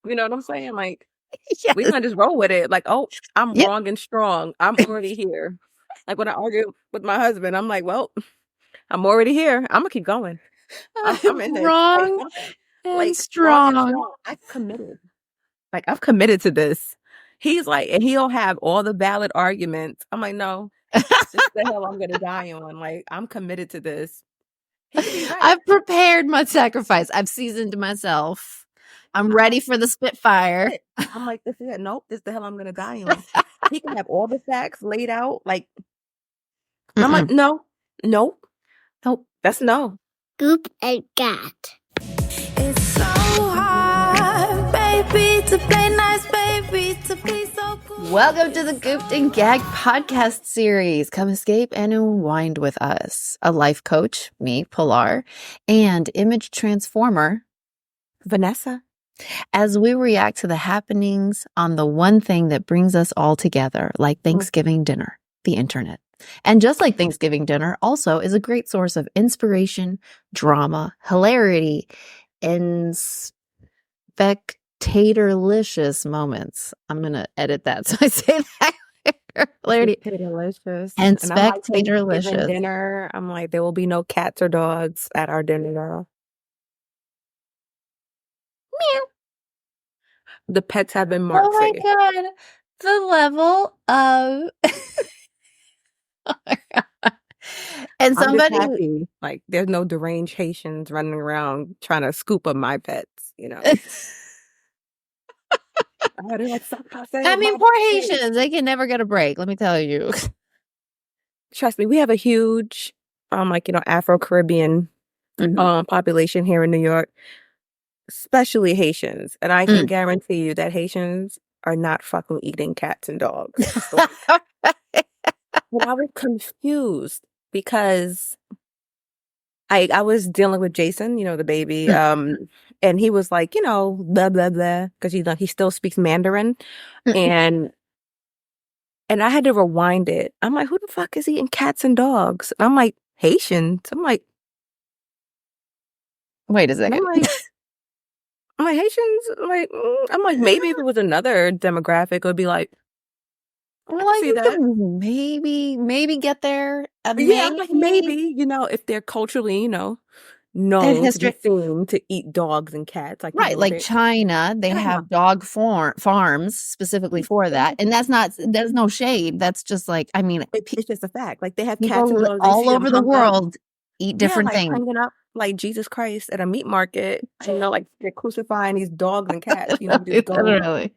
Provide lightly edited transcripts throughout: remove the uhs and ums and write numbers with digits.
You know what I'm saying? Like, Yes. we gonna just roll with it. Like, oh, I'm Yep. wrong and strong. I'm already here. Like when I argue with my husband, I'm like, well, I'm already here. I'm gonna keep going. I'm in this. Like, Wrong and wrong and strong. strong. I've committed. Like, I've committed to this. He's like, and he'll have all the valid arguments. I'm like, no, this is the hill I'm gonna die on. Like, I'm committed to this. He could be right. I've prepared my sacrifice. I've seasoned myself. I'm ready for the Spitfire. I'm like, this is it. Nope, this is the hell I'm gonna die on. He can have all the facts laid out. Like, I'm like, no, nope, that's no. Gooped and Gagged. It's so hard, baby, to play nice, baby, to be so cool. Welcome to the Gooped and Gagged podcast series. Come escape and unwind with us. A life coach, me, Pilar, and image transformer, Vanessa. as we react to the happenings on the one thing that brings us all together, like Thanksgiving dinner, the internet. And just like Thanksgiving dinner, also is a great source of inspiration, drama, hilarity, and spectatorlicious moments. I'm going to edit that so I say that. Hilarity Delicious. and I'm like, Thanksgiving spectatorlicious. dinner. I'm like, there will be no cats or dogs at our dinner. Meow. The pets have been marked. Oh my God. The level of and somebody I'm just happy. Like, there's no deranged Haitians running around trying to scoop up my pets, you know. They're like, I mean, poor Haitians, they can never get a break, let me tell you. Trust me, we have a huge Afro-Caribbean population here in New York, especially Haitians. And I can guarantee you that Haitians are not fucking eating cats and dogs. But I was confused because I was dealing with Jason, the baby, and he was like, blah, blah, blah, because he still speaks Mandarin. And I had to rewind it. I'm like, who the fuck is eating cats and dogs? And I'm like, Haitians. I'm like, wait a second. I'm like Haitians. I'm like, maybe if it was another demographic, it would be like, well, see that. Maybe get there. Yeah, I'm like, maybe, if they're culturally, known to eat dogs and cats. Like, right, like China, they have dog farms specifically for that. And there's no shade. That's just like, I mean, it's just a fact. Like, they have cats and dogs all over the world eat different things. Hanging up like Jesus Christ at a meat market, like they're crucifying these dogs and cats, literally.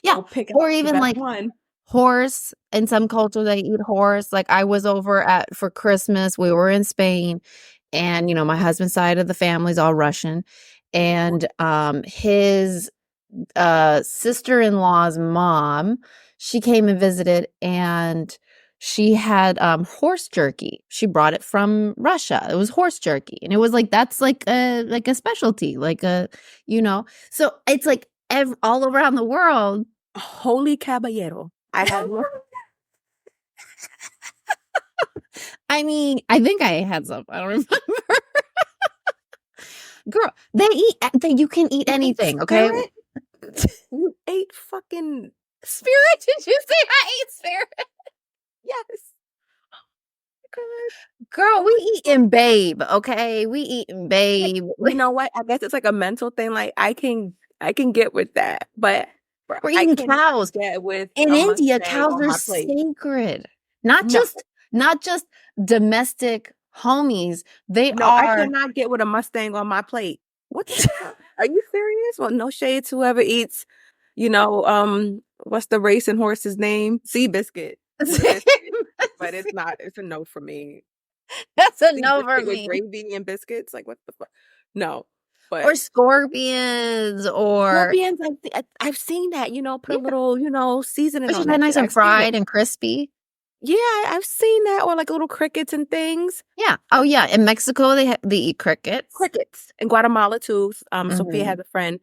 Yeah, or even like horse. In some cultures, they eat horse. Like, I was over for Christmas. We were in Spain, and my husband's side of the family's all Russian, and his sister-in-law's mom, she came and visited, and she had horse jerky. She brought it from Russia. It was horse jerky, and it was like, that's like a specialty, like so it's like all around the world. Holy caballero! I have more. I mean, I think I had some. I don't remember. Girl, you can eat anything, okay? You ate fucking spirit? Did you say I ate spirit? Yes. Girl, we eating babe, okay? We eating babe. You know what? I guess it's like a mental thing. Like, I can get with that, but we're eating cows. In India, cows are sacred. Not just domestic homies. I cannot get with a Mustang on my plate. What the hell? Are you serious? Well, no shade to whoever eats, what's the racing horse's name? Seabiscuit. But it's not. It's a no for me. That's a no for me. With gravy and biscuits, like, what the fuck? No. But or scorpions, I've seen that, put a little, seasoning on that. Nice and fried and crispy. Yeah, I've seen that, or like little crickets and things. Yeah. Oh yeah. In Mexico, they eat crickets. In Guatemala too. Sophia has a friend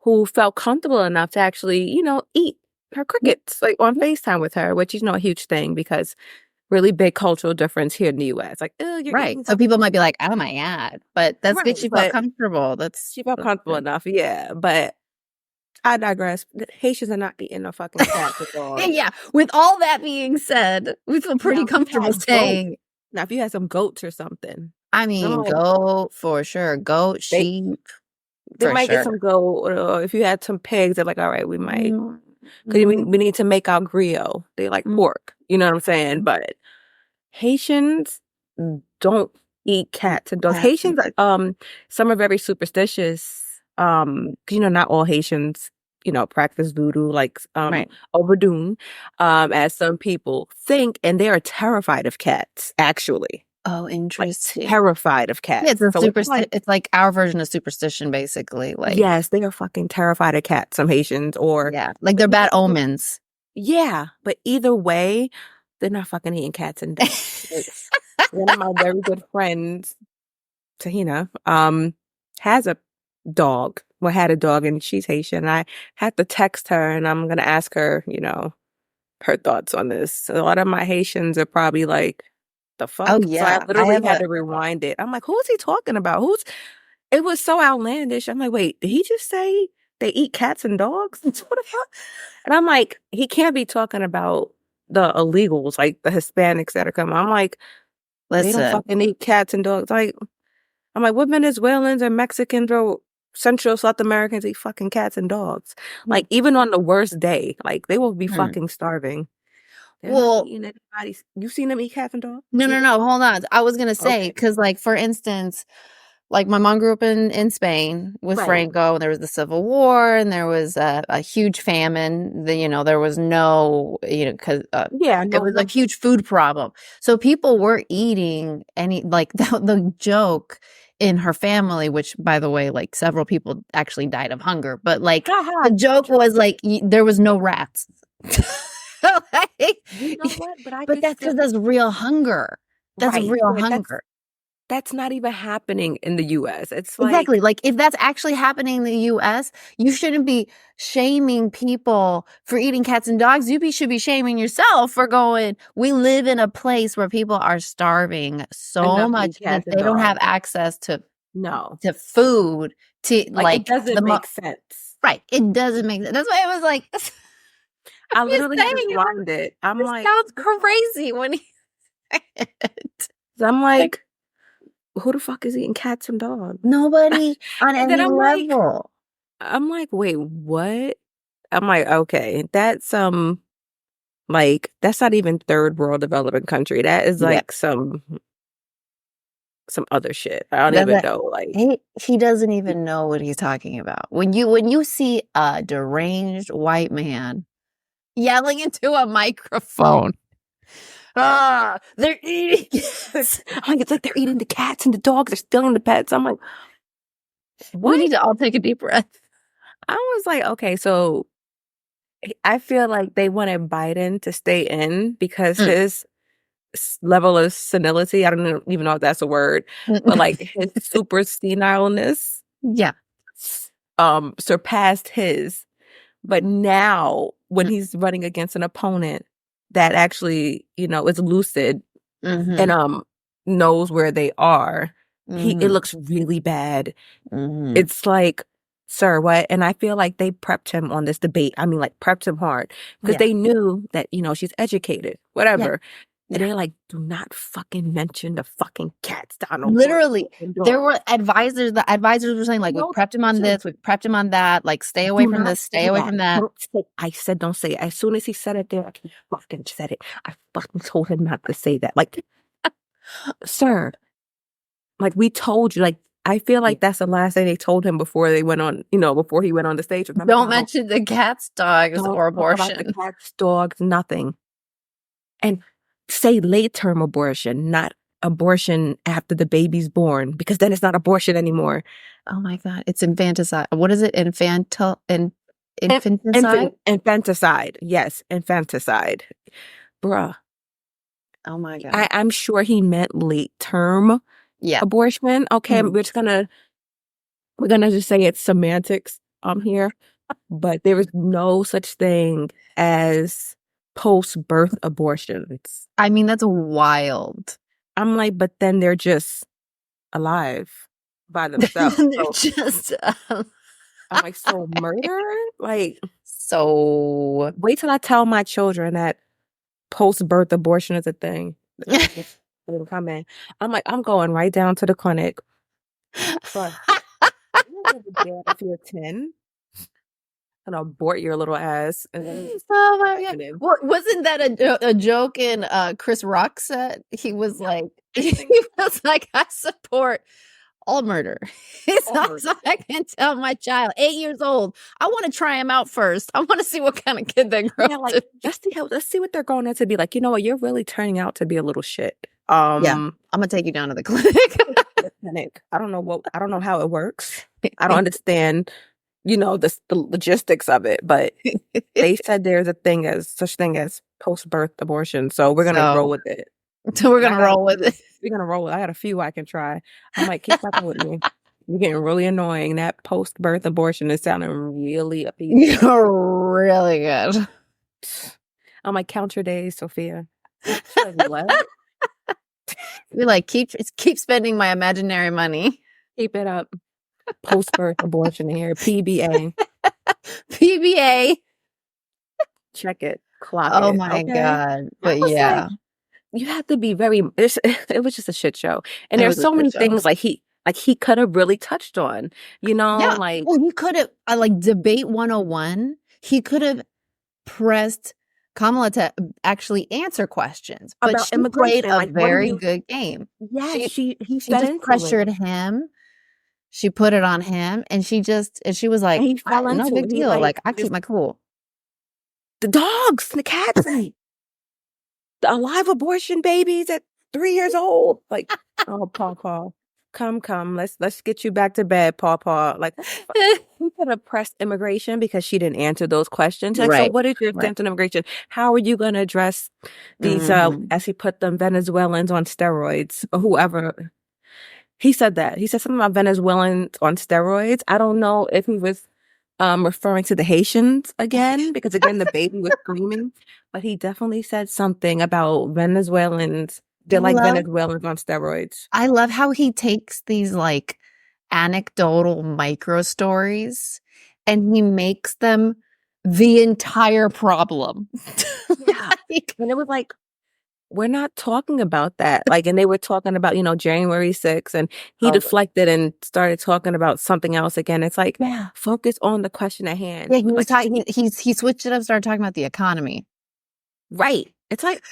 who felt comfortable enough to actually, eat her crickets, like on FaceTime with her, which is a huge thing because really big cultural difference here in the U.S. Like, you're right. So people might be like, oh my God, but that's good. She felt comfortable. She felt comfortable enough, yeah. But I digress. Haitians are not eating no fucking cats at all. Yeah. With all that being said, we feel pretty Now, if you comfortable had goat- saying. Now, if you had some goats or something, I I'm mean, like, goat for sure. Goat, they sheep they for might get sure. some goat, or if you had some pigs, they're like, all right, we might, because Mhm. we need to make our griot. They like Mm. pork, you know what I'm saying? But Haitians don't eat cats and dogs. Cats. Haitians, some are very superstitious. 'Cause, you know, not all Haitians, you know, practice voodoo like Right. Obadoon, as some people think, and they are terrified of cats. Actually, Oh, like interesting. terrified of cats. Yeah, it's a So it's like, it's like our version of superstition, basically. Like, yes, they are fucking terrified of cats. Some Haitians, or yeah, like they're bad omens. yeah, but either way, they're not fucking eating cats and dogs. Like, one of my very good friends, Tahina, has a dog. Well, had a dog, and she's Haitian. And I had to text her, and I'm gonna ask her, you know, her thoughts on this. A lot of my Haitians are probably like, "The fuck?" Oh So I yeah, I literally have had a to rewind it. I'm like, "Who is he talking about? Who's?" It was so outlandish. I'm like, "Wait, did he just say they eat cats and dogs? What the fuck?" And I'm like, he can't be talking about the illegals, like the Hispanics that are coming. I'm like, they don't listen. fucking eat cats and dogs. Like, I'm like, what Venezuelans or Mexicans or Central South Americans eat fucking cats and dogs? Like, even on the worst day, like they will be Hmm. fucking starving. They're Well, not eating anybody's. You seen them eat cats and dogs? no, hold on. I was gonna say Okay. because, like, for instance, like my mom grew up in Spain with Right. Franco, and there was the Civil War, and there was a huge famine. There was no, because Yeah, it no, was a huge food problem. So people were eating like the joke in her family, which, by the way, like several people actually died of hunger, but like the joke was like there was no rats. Like, you know what? But but that's because that's real hunger. That's right. real But hunger. that's not even happening in the U.S. It's like, Exactly. Like, if that's actually happening in the US, you shouldn't be shaming people for eating cats and dogs. You should be shaming yourself for going, we live in a place where people are starving so enough to eat much that cats and they don't have dogs. access to No, food to like it doesn't the make sense. right. It doesn't make sense. That's why it was like, I I'm just literally had to saying, rewind it. I'm this like, sounds crazy when he said it. I'm like, who the fuck is eating cats and dogs? Nobody on And then any level. I'm like, wait, what? I'm like, okay, that's like that's not even third world developing country. That is Yeah. like some other shit. I don't even know. Like, he doesn't even know what he's talking about. When you see a deranged white man yelling into a microphone, they're eating cats. I'm like, it's like they're eating the cats and the dogs. They're stealing the pets. I'm like, what? We need to all take a deep breath. I was like, okay, so I feel like they wanted Biden to stay in because his level of senility, I don't even know if that's a word, but like his super senileness, Yeah. surpassed his. But now when he's running against an opponent that actually, you know, is lucid and knows where they are, it looks really bad. It's like, sir, what? And I feel like they prepped him on this debate. I mean, like, prepped him hard because they knew that, you know, she's educated, whatever. And they're like, do not fucking mention the fucking cats, Donald. Literally, there were advisors. The advisors were saying, like, we prepped him on this, we prepped him on that. Like, stay away from this, stay away from that. I said, don't say it. As soon as he said it there, I fucking said it. I fucking told him not to say that. Like, sir, like, we told you, like, I feel like that's the last thing they told him before they went on, you know, before he went on the stage. Remember, don't mention the cats, dogs, or abortion. The cats, dogs, nothing. And say late term abortion, not abortion after the baby's born, because then it's not abortion anymore. Oh my God. It's infanticide. What is it? Infanticide? Infanticide. Yes, infanticide. Bruh. Oh my God. I'm sure he meant late term abortion. Okay, we're gonna just say it's semantics here. But there is no such thing as post-birth abortions. I mean, that's wild. I'm like, but then they're just alive by themselves. They're just I'm like, so murder? Like, So wait till I tell my children that post-birth abortion is a thing. They'll come in. I'm like, I'm going right down to the clinic. Trust. You don't give a damn if you're 10 and abort your little ass. And then oh my god! happening. Well, wasn't that a joke in Chris Rock set? He was like, I support all murder. It's All not murder. so I can tell my child, 8 years old. I want to try him out first. I want to see what kind of kid they grow Yeah, up like to. let's see what they're going in to be like. You know what? You're really turning out to be a little shit. Yeah, I'm gonna take you down to the clinic. Clinic. I don't know how it works. I don't understand, the logistics of it, but they said there's such thing as post-birth abortion, so we're gonna roll with it. So we're gonna roll with it. We're gonna roll with it. I got a few I can try. I'm like, keep fucking with me. You're getting really annoying. That post-birth abortion is sounding really appealing. You're really good. I'm like, count your days, Sophia. She's like, what? You're like, keep spending my imaginary money. Keep it up. Post-birth abortion here. PBA. PBA. Check it. Clock Oh it. my Okay? god. But was yeah. like, you have to be very. It was just a shit show, and It there's was a so many shit show. things he could have really touched on. Yeah. Like, Well, he could have like debate 101. He could have pressed Kamala to actually answer questions, but About she played immigration, a like, what do very you- good game. yeah, She he fed just into pressured it. him. She put it on him, and she was like, And he fell no into big it. He, deal. Like, I just- keep my cool. the dogs, the cats, the alive abortion babies at 3 years old. Like, oh, Paw, come, let's get you back to bed, Paw. Like, who could have pressed immigration because she didn't answer those questions? Like, so Right, what is your right. stance on immigration? How are you going to address these, as he put them, Venezuelans on steroids or whoever? He said that. He said something about Venezuelans on steroids. I don't know if he was referring to the Haitians again, because again, the baby was screaming, but he definitely said something about Venezuelans. They're like Venezuelans on steroids. I love how he takes these like anecdotal micro stories and he makes them the entire problem. Yeah. And it was like, we're not talking about that. Like, and they were talking about, January 6th, and he deflected and started talking about something else again. It's like, focus on the question at hand. Yeah, he was talking. He switched it up, started talking about the economy. Right. It's like,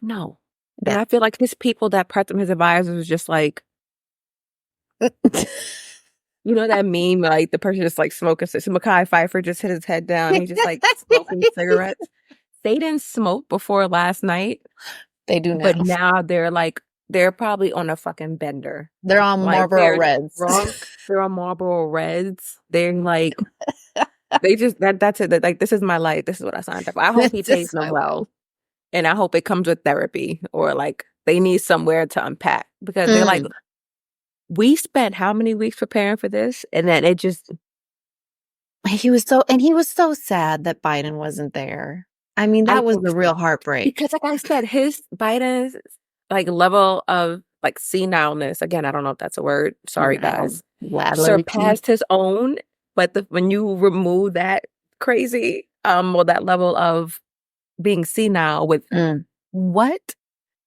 no. Yeah. And I feel like his people that prepped him, his advisors, was just like, that meme, like the person just like smoking. So Mekhi Phifer just hit his head down. He's just like smoking cigarettes. They didn't smoke before last night. They do now. But now they're probably on a fucking bender. They're on Marlboro Reds. They're on Marlboro Reds. They're like, they just, that's it. Like, this is my life. This is what I signed up for. I hope he pays them well. And I hope it comes with therapy, or like they need somewhere to unpack, because they're like, we spent how many weeks preparing for this? And then it just. He was so sad that Biden wasn't there. I mean, that was the real heartbreak. Because like I said, Biden's like level of like senileness, again, I don't know if that's a word. Sorry, guys. Surpassed his own. But when you remove that crazy, or that level of being senile with what?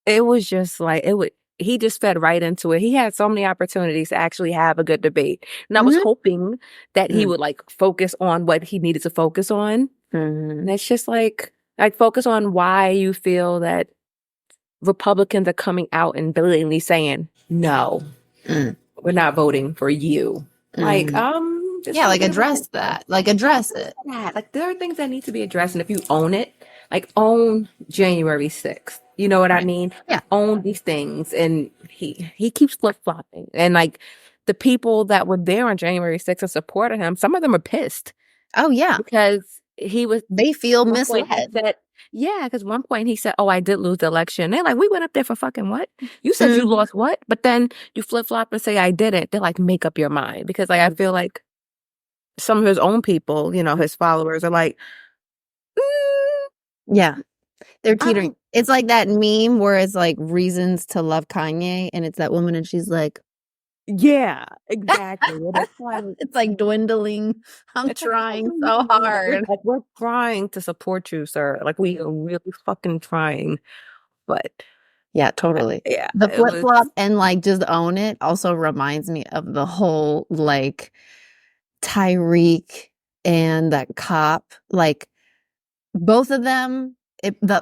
It was just like, he just fed right into it. He had so many opportunities to actually have a good debate. And I was hoping that he would like focus on what he needed to focus on. And it's just like focus on why you feel that Republicans are coming out and blatantly saying, no, we're not voting for you. Like, yeah, like address that. Like address it. Yeah, like there are things that need to be addressed. And if you own it, like own January 6th. You know what I mean? Yeah. Own these things. And he keeps flip-flopping. And like the people that were there on January 6th and supported him, some of them are pissed. Oh, yeah. Because they feel misled. Because one point he said, oh, I did lose the election. They're like, we went up there for fucking what? You said you lost what? But then you flip-flop and say, I didn't. They're like, make up your mind. Because like I feel like some of his own people, his followers are like, yeah. They're teetering. It's like that meme where it's like reasons to love Kanye, and it's that woman and she's like, Yeah, exactly. And it's like, It's like dwindling. I'm it's like, trying how so do you do that? hard. Like, we're trying to support you, sir. Like, we are really fucking trying. But Yeah, totally. yeah, The it was. flip-flop and like just own it also reminds me of the whole like Tyreek and that cop. Like both of them,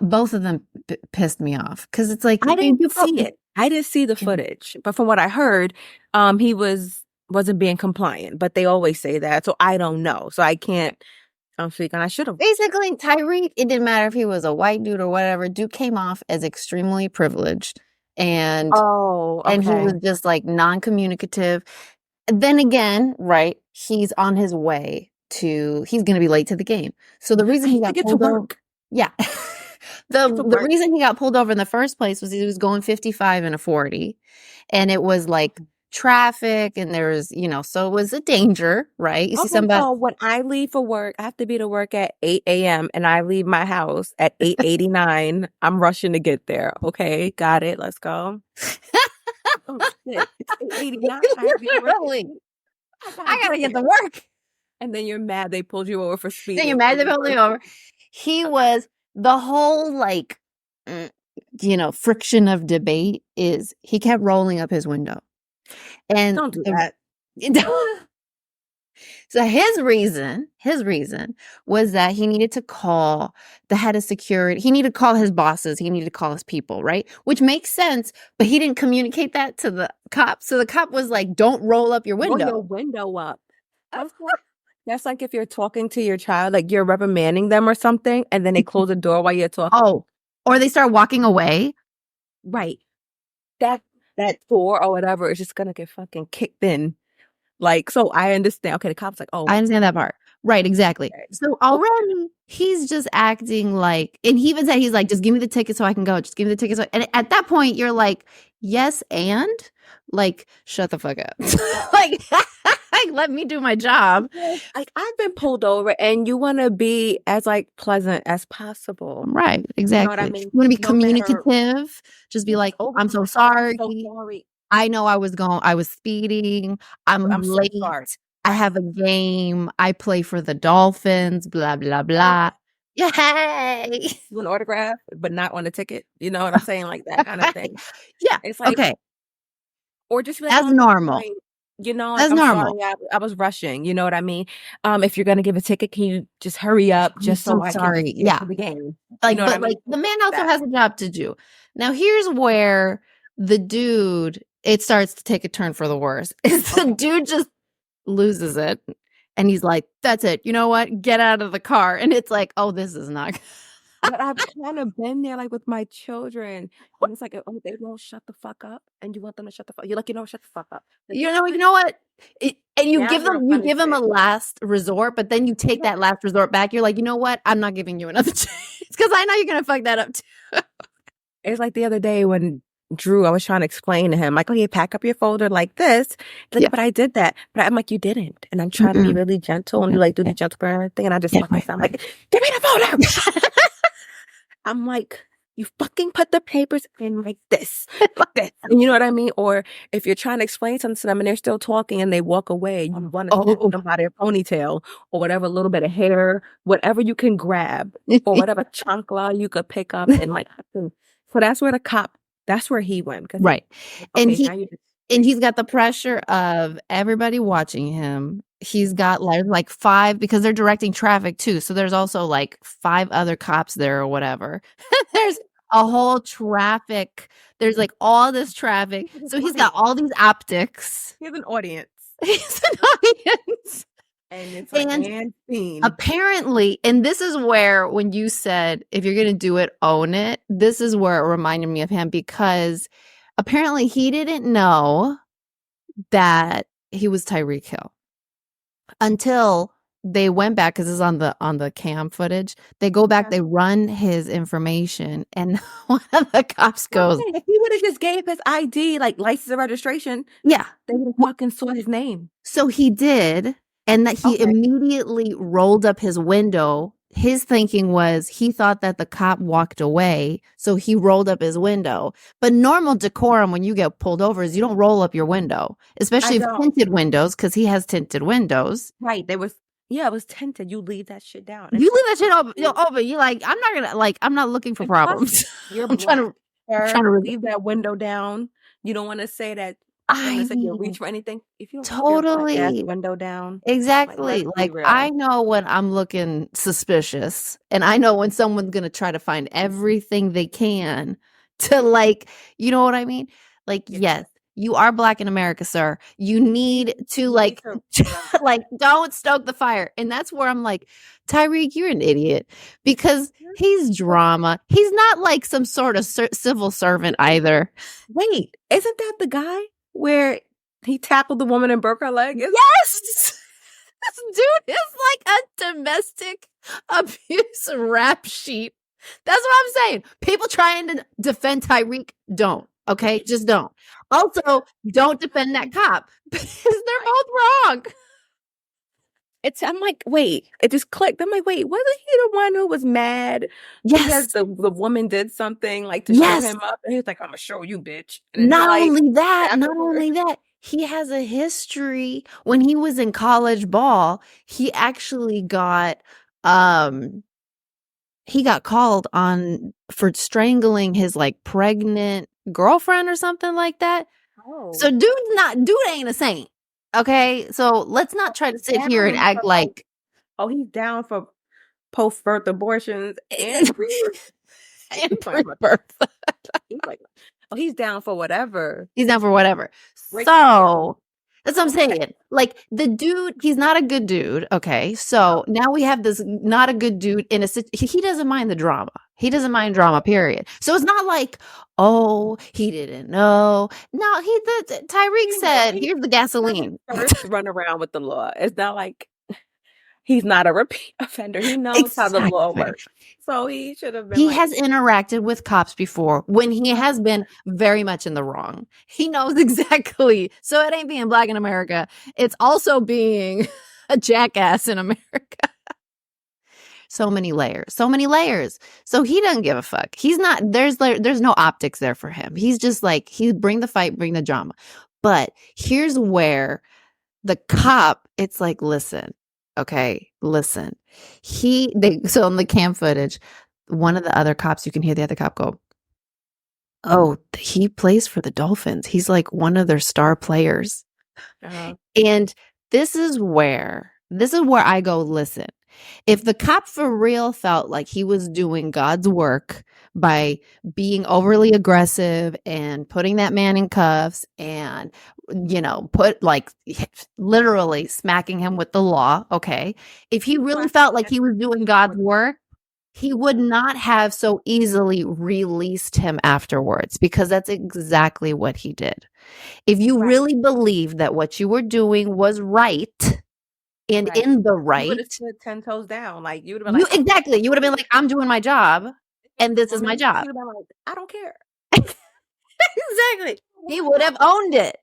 both of them pissed me off because it's like I didn't you see it. I didn't see the Yeah. footage, but from what I heard, he wasn't being compliant. But they always say that, so I don't know. So I can't. I'm speaking. I should have. Basically, Tyreek, it didn't matter if he was a white dude or whatever. Dude came off as extremely privileged, and Oh, he was okay. just like non-communicative. Then again, right? He's on his way to. He's going to be late to the game. So the reason he To got get to pulled over, work. yeah. To The work. reason he got pulled over in the first place was he was going 55 and a 40, and it was like traffic, and there was so it was a danger, right? You see Okay, somebody. so when I leave for work, I have to be to work at 8 a.m. and I leave my house at 8:89. I'm rushing to get there. Okay, got it. Let's go. Oh shit, it's 8:89. I have to be to work. Really? I I gotta get there. to work. And then you're mad they pulled you over for speeding. Then you're mad they pulled me over. He was the whole like, friction of debate is he kept rolling up his window, and Don't do that. so his reason was that he needed to call the head of security. He needed to call his bosses. He needed to call his people, right? Which makes sense, but he didn't communicate that to the cop. So the cop was like, "Don't roll up your window." Roll your window up. That's like if you're talking to your child, like you're reprimanding them or something, and then they close the door while you're talking. Oh, or they start walking away. Right. That door or whatever is just gonna get fucking kicked in. Like, so I understand. Okay, the cop's like, oh, I understand that part. Right, exactly. okay. So already he's just acting like, and he even said, he's like, just give me the ticket so I can go. Just give me the ticket. And at that point, you're like, yes, and like, shut the fuck up. like, let me do my job. Like, I've been pulled over and you want to be as like pleasant as possible. Right, exactly. what I mean? You want to be No matter- communicative. Just be like, I'm so sorry. I'm so sorry. I know I was speeding. I'm late. So sorry. I have a game. I play for the Dolphins, blah, blah, blah. Yay! You an autograph, but not on the ticket. You know what I'm saying? Like that kind of thing. Yeah. It's like, okay. Or just be like, That's "Oh, normal. sorry." You know, like, That's I'm normal. sorry, I was rushing. You know what I mean? If you're gonna give a ticket, can you just hurry up I'm just so so I sorry. can get Yeah. to the game? Like, know what but I mean? like the man also That. has a job to do. Now, here's where the dude, it starts to take a turn for the worse. The dude just loses it. And he's like, that's it. You know what? Get out of the car. And it's like, oh, this is not. But I've kind of been there, like with my children, and it's like, oh, they won't shut the fuck up, and you want them to shut the fuck. You're like, shut the fuck up. Like, You know what? And you Now give you're them a punishment. last resort, but then you take that last resort back. You're like, you know what? I'm not giving you another chance because I know you're gonna fuck that up too. It's like the other day when Drew, I was trying to explain to him, like, oh, you pack up your folder like this. He's like, Yeah. but I did that. But I'm like, you didn't. And I'm trying to be really gentle, and you like do the gentle parent thing, and I just fuck myself. I'm like, give me the folder. I'm like, you fucking put the papers in like this. And you know what I mean? Or if you're trying to explain something to them and they're still talking and they walk away, you want to snap them by their ponytail or whatever little bit of hair, whatever you can grab or whatever chancla you could pick up and like. So that's where that's where he went. Right. And now he's got the pressure of everybody watching him. He's got like 5 because they're directing traffic too. So there's also like 5 other cops there or whatever. There's a whole traffic. There's like all this traffic. So he's got all these optics. He has an audience. He's an audience. And it's like, and scene. Apparently, and this is where when you said, if you're going to do it, own it. This is where it reminded me of him because apparently he didn't know that he was Tyreek Hill until they went back because it's on the cam footage. They go back, they run his information, and one of the cops goes, if he would have just gave his ID, like license and registration, yeah, they would have fucking saw his name. So he did, and that he immediately rolled up his window. his thinking was he thought that the cop walked away, so he rolled up his window. But normal decorum when you get pulled over is you don't roll up your window, especially if tinted windows, because he has tinted windows. Right. It was tinted. You leave that shit down. You leave that shit open. You're like, I'm not looking for problems. You're I'm trying to leave that window down. You don't want to say that. You'll reach for anything. If you don't totally keep your black ass window down, exactly. Like I know when I'm looking suspicious, and I know when someone's gonna try to find everything they can to, like, you know what I mean? Like, yes, you are Black in America, sir. You need to like don't stoke the fire. And that's where I'm like, Tyreek, you're an idiot, because he's drama. He's not like some sort of civil servant either. Wait, isn't that the guy where he tackled the woman and broke her leg? Yes! This dude is like a domestic abuse rap sheet. That's what I'm saying. People trying to defend Tyreek, don't. Okay? Just don't. Also, don't defend that cop, because they're both wrong. I'm like, wait, it just clicked. I'm like, wait, wasn't he the one who was mad? Yes. Because the woman did something like to show him up, and he was like, I'm gonna show you, bitch. And not only that, he has a history. When he was in college ball, he actually got called on for strangling his like pregnant girlfriend or something like that. Oh. So dude ain't a saint. Okay, so let's not try to sit here and act like, oh, he's down for post-birth abortions and pre-birth. He's like, oh, he's down for whatever. He's down for whatever. So that's what I'm saying. Like, the dude, he's not a good dude. Okay, so now we have this not a good dude in a he doesn't mind the drama. He doesn't mind drama, period. So it's not like, oh, he didn't know. No, Tyreek said, here's the gasoline. First run around with the law. It's not like he's not a repeat offender. He knows how the law works. So he should have been. He has interacted with cops before when he has been very much in the wrong. He knows exactly. So it ain't being Black in America. It's also being a jackass in America. So many layers. So he doesn't give a fuck. He's not, there's no optics there for him. He's just like, he bring the fight, bring the drama. But here's where the cop, it's like, listen. So in the cam footage, one of the other cops, you can hear the other cop go, oh, he plays for the Dolphins. He's like one of their star players. And this is where I go, listen, if the cop for real felt like he was doing God's work by being overly aggressive and putting that man in cuffs and, literally smacking him with the law, okay? If he really felt like he was doing God's work, he would not have so easily released him afterwards, because that's exactly what he did. If you really believed that what you were doing was right, and in the right, you would have stood 10 toes down. Like, you would have been like, exactly. You would have been like, I'm doing my job, and this is my job. You would have been like, I don't care. Exactly. He would have owned it.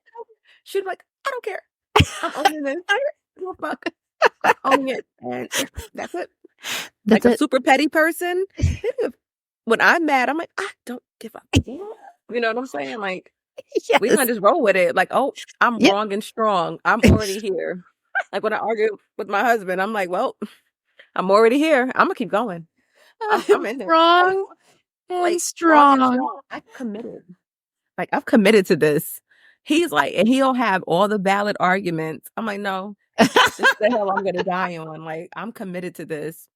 She'd be like, I don't care. I'm owning this. Oh, fuck. I'm owning it. And that's it. Like a super petty person. When I'm mad, I'm like, I don't give up. You know what I'm saying? Like, we can just roll with it. Like, oh, I'm wrong and strong. I'm already here. Like, when I argue with my husband, I'm like, well, I'm already here. I'm gonna keep going. I'm in there. Wrong and strong. I'm committed. Like, I've committed to this. He's like, and he'll have all the valid arguments. I'm like, no, this is the hill I'm gonna die on. Like, I'm committed to this.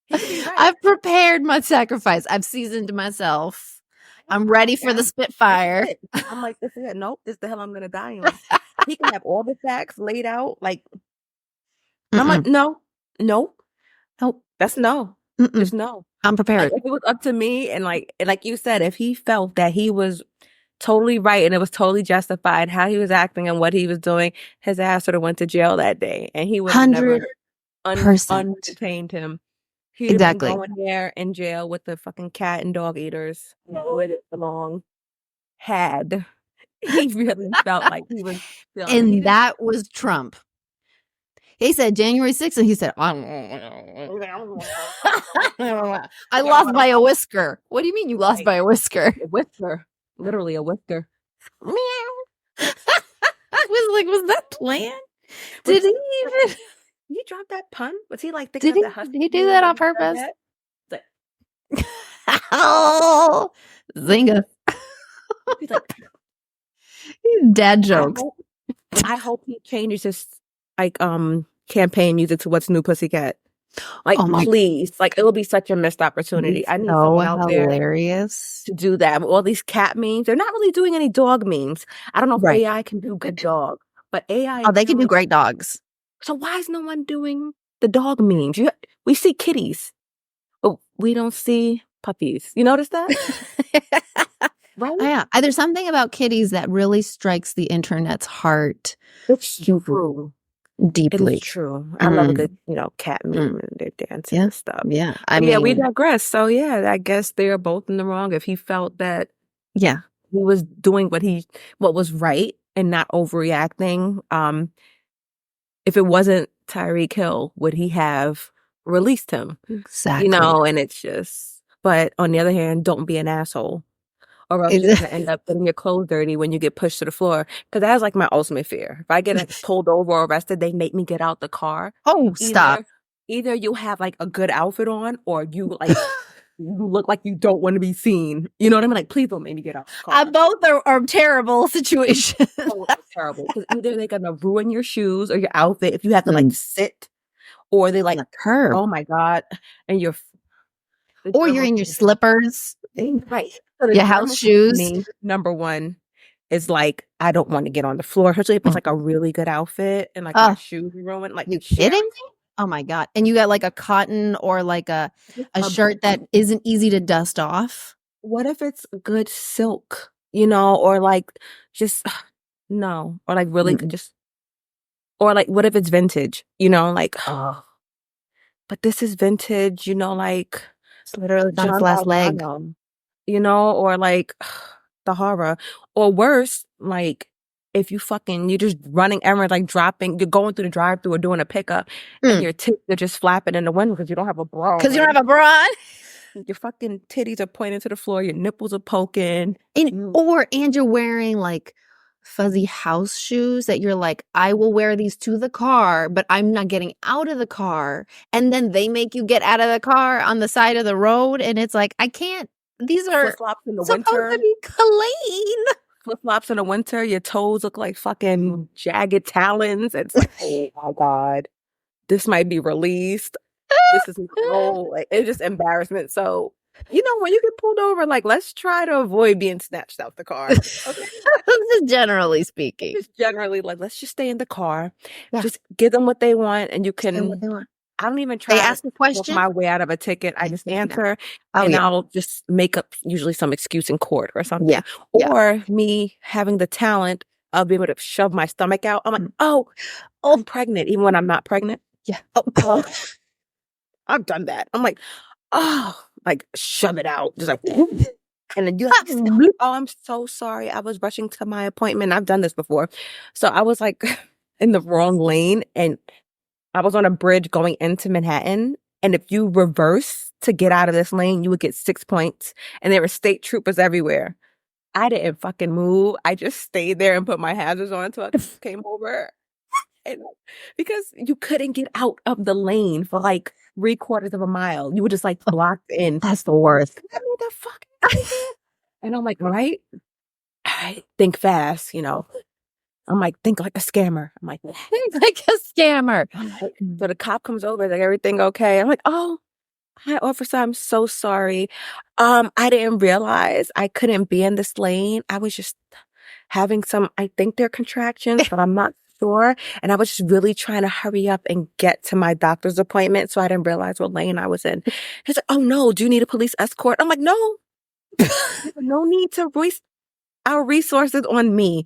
Right. I've prepared my sacrifice. I've seasoned myself. I'm ready for the Spitfire. I'm like, this is it. Nope, this is the hell I'm gonna die on. He can have all the facts laid out. Like, I'm like, no, that's no. Just no. I'm prepared. Like, if it was up to me, and like you said, if he felt that he was totally right and it was totally justified how he was acting and what he was doing, his ass would have went to jail that day, and he would have never undetained him. He'd have been going there in jail with the fucking cat and dog eaters where it belonged. He really felt like he was. And that was Trump. He said January 6th, and he said, I lost by a whisker. What do you mean you lost by a whisker? A whisker. Literally a whisker. Meow. I was like, was that planned? Did he even? Did he drop that pun? Was he like thinking Did of the husky? did he do that on purpose? Like, Oh, Zinga. he's like, Dad jokes. I hope he changes his like campaign music to What's New Pussycat. Like, Oh my- please. Like, it'll be such a missed opportunity. I need someone out there hilarious. to do that. All these cat memes. They're not really doing any dog memes. I don't know if Right. AI can do good dog, but AI. Oh, they can do great dogs. So why is no one doing the dog memes? We see kitties, but we don't see puppies. You notice that? Right? Yeah. There's something about kitties that really strikes the internet's heart It's true. deeply. It's true. I love a good, cat meme and their dancing and stuff. Yeah. We digress. So yeah, I guess they're both in the wrong. If he felt that he was doing what was right and not overreacting, if it wasn't Tyreek Hill, would he have released him? Exactly. And it's just, but on the other hand, don't be an asshole. Or else you're going to end up getting your clothes dirty when you get pushed to the floor. Because that's like my ultimate fear. If I get pulled over or arrested, they make me get out the car. Oh, stop. Either you have like a good outfit on or you like you look like you don't want to be seen. You know what I mean? Like, please don't make me get out the car. Both are terrible situations. It's terrible. Because either they're going to ruin your shoes or your outfit if you have to like sit, or they like curb. Oh my God. And or you're in your slippers. Right. So your house shoes. Number one is like, I don't want to get on the floor, especially if it's like a really good outfit and like my shoes ruined. Like, you kidding me? Oh my God. And you got like a cotton or like a shirt that isn't easy to dust off. What if it's good silk, or like just no, or like really just, or like, what if it's vintage, like, oh, but this is vintage, like it's literally on its last leg. Or like the horror, or worse, like if you're just running errands, like you're going through the drive-through or doing a pickup, and your tits are just flapping in the window because you don't have a bra. Because you don't have a bra on. Your fucking titties are pointing to the floor. Your nipples are poking. And you're wearing like fuzzy house shoes that you're like, I will wear these to the car, but I'm not getting out of the car. And then they make you get out of the car on the side of the road. And it's like, I can't. These are flip-flops in the supposed winter. to be clean. Flip-flops in the winter. Your toes look like fucking jagged talons. It's like, oh my God, this might be released. This is it's just embarrassment. So, when you get pulled over, like, let's try to avoid being snatched out the car. Okay? Just generally speaking. Just generally, like, let's just stay in the car. Yeah. Just give them what they want, and you can. I don't even try. They ask a question. My way out of a ticket. I just answer, and I'll just make up usually some excuse in court or something. Yeah. Or me having the talent of being able to shove my stomach out. I'm like, oh, I'm pregnant, even when I'm not pregnant. Yeah. Oh. I've done that. I'm like, like shove it out, just like, and then you like, oh, I'm so sorry. I was rushing to my appointment. I've done this before, so I was like in the wrong lane, and I was on a bridge going into Manhattan. And if you reverse to get out of this lane, you would get 6 points. And there were state troopers everywhere. I didn't fucking move. I just stayed there and put my hazards on until I came over. And because you couldn't get out of the lane for like 3/4 of a mile. You were just like blocked in. That's the worst. I mean, the fuck. And I'm like, right? Think fast, I'm like, think like a scammer. I'm like, think like a scammer. So the cop comes over, like, everything okay? I'm like, oh, hi, officer, I'm so sorry. I didn't realize I couldn't be in this lane. I was just having I think they're contractions, but I'm not sure. And I was just really trying to hurry up and get to my doctor's appointment, so I didn't realize what lane I was in. He's like, oh no, do you need a police escort? I'm like, no. No need to waste our resources on me.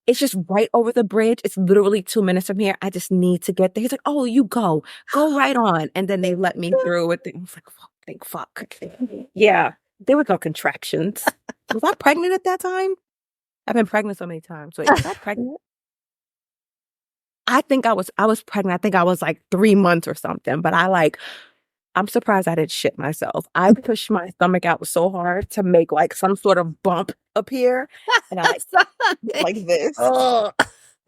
It's just right over the bridge. It's literally 2 minutes from here. I just need to get there. He's like, oh, you go right on. And then they let me through it. I was like, fuck. Yeah. There were no contractions. Was I pregnant at that time? I've been pregnant so many times. Wait, was I pregnant? I think I was pregnant. I think I was like 3 months or something, but I'm surprised I didn't shit myself. I pushed my stomach out so hard to make like some sort of bump appear. And I like this. Oh.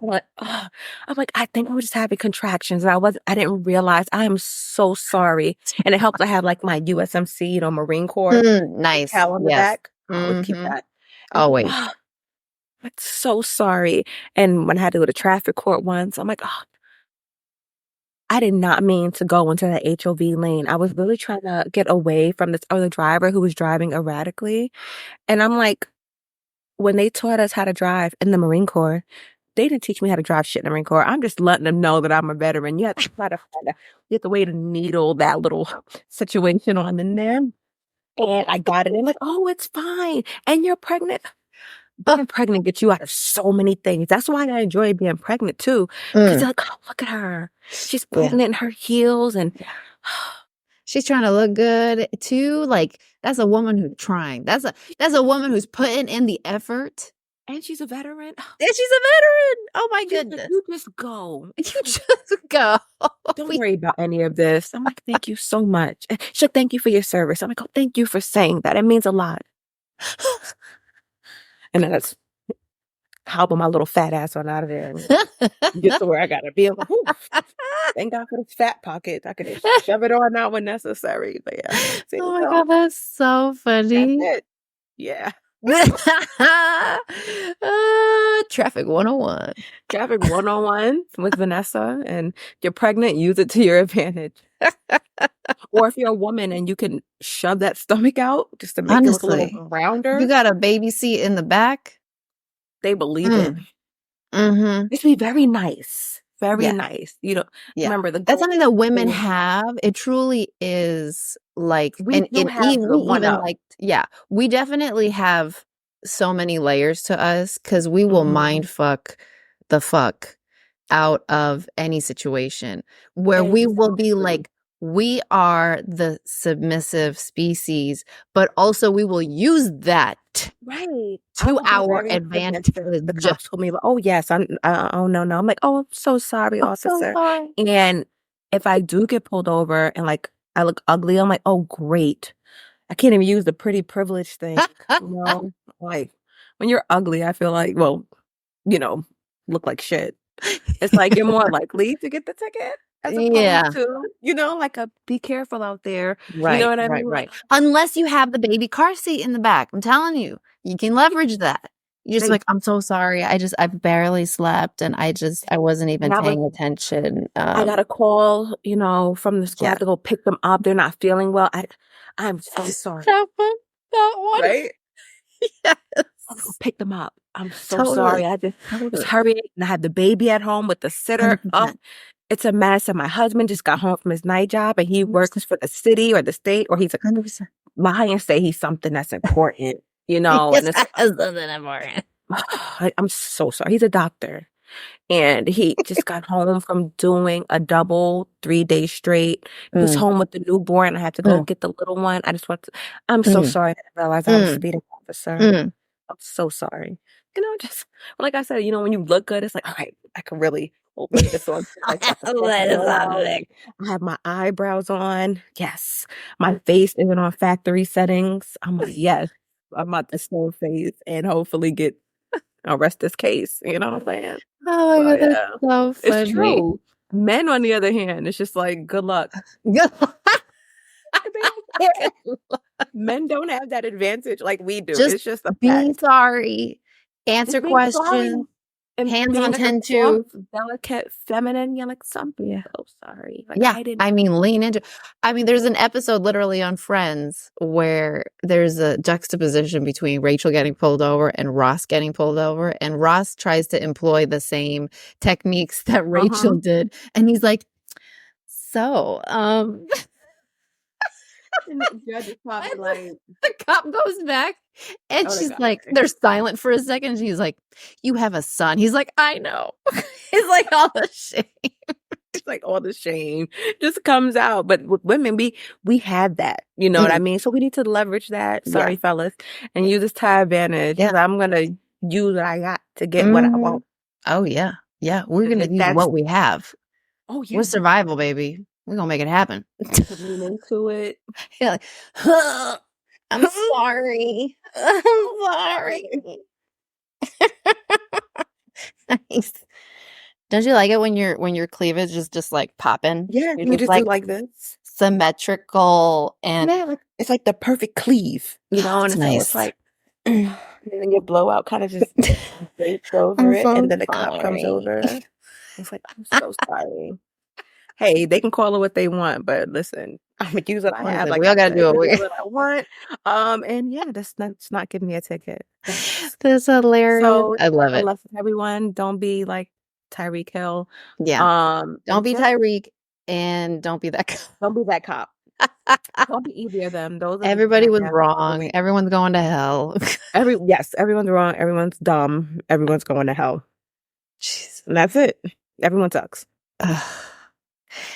I'm like, ugh. I'm like, I think I was just having contractions. And I didn't realize. I am so sorry. And it helps I have like my USMC, Marine Corps Nice. decal on the Yes. back. I always keep that. Always. I'm so sorry. And when I had to go to traffic court once, I'm like, oh, I did not mean to go into the HOV lane. I was really trying to get away from this other driver who was driving erratically. And I'm like, when they taught us how to drive in the Marine Corps, they didn't teach me how to drive shit in the Marine Corps. I'm just letting them know that I'm a veteran. You have to try to you have to way to needle that little situation on in there. And I got it. And like, oh, it's fine. And you're pregnant. Being pregnant gets you out of so many things. That's why I enjoy being pregnant too. Because like, oh, look at her. She's pregnant in her heels and she's trying to look good too. Like that's a woman who's trying. That's a woman who's putting in the effort. and she's a veteran. And she's a veteran. Oh my goodness. You just go. You just go. Don't worry about any of this. I'm like, thank you so much. She's like, thank you for your service. I'm like, oh, thank you for saying that. It means a lot. And then that's helping my little fat ass on out of there and get to where I gotta be. I'm like, ooh, thank God for this fat pocket. I could shove it on now when necessary. But yeah. Oh my God, that's so funny. That's it. Yeah. Traffic 101. Traffic 101 with Vanessa. And if you're pregnant, use it to your advantage. Or if you're a woman and you can shove that stomach out just to make it look a little rounder. You got a baby seat in the back. They believe it. It should be very nice. Very nice. You know, remember that's something that women have. It truly is like, we definitely have so many layers to us because we will mind fuck the fuck out of any situation where we will be like, we are the submissive species, but also we will use that to our advantage. The cops told me, oh yes, oh no. I'm like, oh, I'm so sorry, officer. So sorry. And if I do get pulled over and like I look ugly, I'm like, oh great. I can't even use the pretty privilege thing. You know, like when you're ugly, I feel like, well, you know, look like shit. It's like you're more likely to get the ticket. As opposed to, you know, like be careful out there. Right. You know what I mean? Right. Unless you have the baby car seat in the back. I'm telling you, you can leverage that. You're just like, I'm so sorry. I barely slept and I wasn't even paying attention. I got a call, you know, from the school. I have to go pick them up. They're not feeling well. I'm so sorry. That one. Right? Yes. I'll go pick them up. I'm so sorry. I just was hurrying and I had the baby at home with the sitter. It's a mess. And my husband just got home from his night job and he works for the city or the state, or he's 100%. Lying and say he's something that's important, you know. Yes, and it's something important. I'm so sorry. He's a doctor. And he just got home from doing a double 3 days straight. He's home with the newborn. I had to go get the little one. I'm so sorry. I didn't realize I was a speeding officer. I'm so sorry. You know, just like I said, you know, when you look good, it's like, all right, I can really open this on. I have my eyebrows on. Yes. My face isn't on factory settings. I'm like, yes, I'm about to stone face and hopefully rest this case. You know what I'm saying? Oh my God, that's so funny. It's true. Men, on the other hand, it's just like, good luck. Men don't have that advantage like we do. It's just a fact. Sorry. Answer questions. Hands on 10 to delicate, feminine. You're like, something so sorry. Like, lean into. There's an episode literally on Friends where there's a juxtaposition between Rachel getting pulled over and Ross getting pulled over, and Ross tries to employ the same techniques that Rachel did, and he's like, so, and the judge is probably like, the cop goes back and she's like, they're silent for a second. And she's like, you have a son. He's like, I know. He's like, all the shame. It's like all the shame just comes out. But with women, we have that. You know what I mean? So we need to leverage that. Sorry, fellas. And use this to our advantage. I'm going to use what I got to get what I want. Oh, yeah. Yeah, we're gonna use That's what we have. oh yeah, We're survival, baby. We're gonna make it happen. lean into it. You're like, "Huh, I'm sorry. I'm sorry. Nice. Don't you like it when your cleavage is just like popping? Yeah, You're you just just do like like this. symmetrical and Yeah, like it's like the perfect cleave, and it's so nice. it's like, and then your blowout kind of just drapes over I'm it, so and then the cup comes sorry. over. It's like, I'm so sorry. Hey, they can call it what they want, but listen, I'm gonna use what I have. Listen, Like we all I gotta said, do I it. do what I want. And yeah, that's not giving me a ticket. Thanks. That's hilarious. So I love it. unless everyone, don't be like Tyreek Hill. Yeah. Don't and be just Tyreek and don't be that guy. don't be that cop. Don't be either of them. Those are the Everybody was jackasses of the wrong. week. Everyone's going to hell. Yes, everyone's wrong. Everyone's dumb. Everyone's going to hell. Jeez. And that's it. Everyone sucks. Ugh.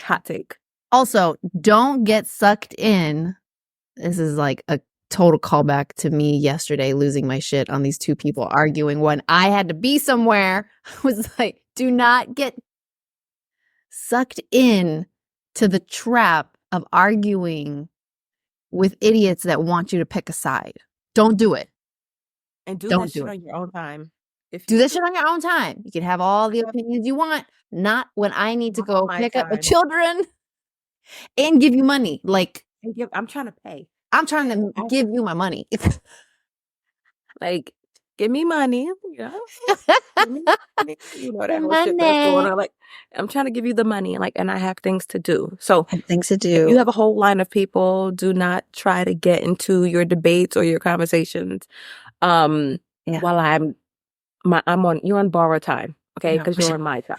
Hot take. Also, don't get sucked in. This is like a total callback to me yesterday losing my shit on these two people arguing when I had to be somewhere. I was like, do not get sucked in to the trap of arguing with idiots that want you to pick a side. Don't do it. And do Don't that do shit it. on your own time. If Do you that shit on your own time. You can have all the opinions you want, not when I need to Not on go my pick up the time. children and give you money. Like, I'm trying to pay. I'm trying to give you my money. Like, give me money, you know? Give me money. You know that whole shit that's Money. going on. Like, I'm trying to give you the money, like, and I have things to do. So Things to if do. you have a whole line of people, do not try to get into your debates or your conversations. Yeah. While you're on borrowed time, okay? No. Because you're on my time.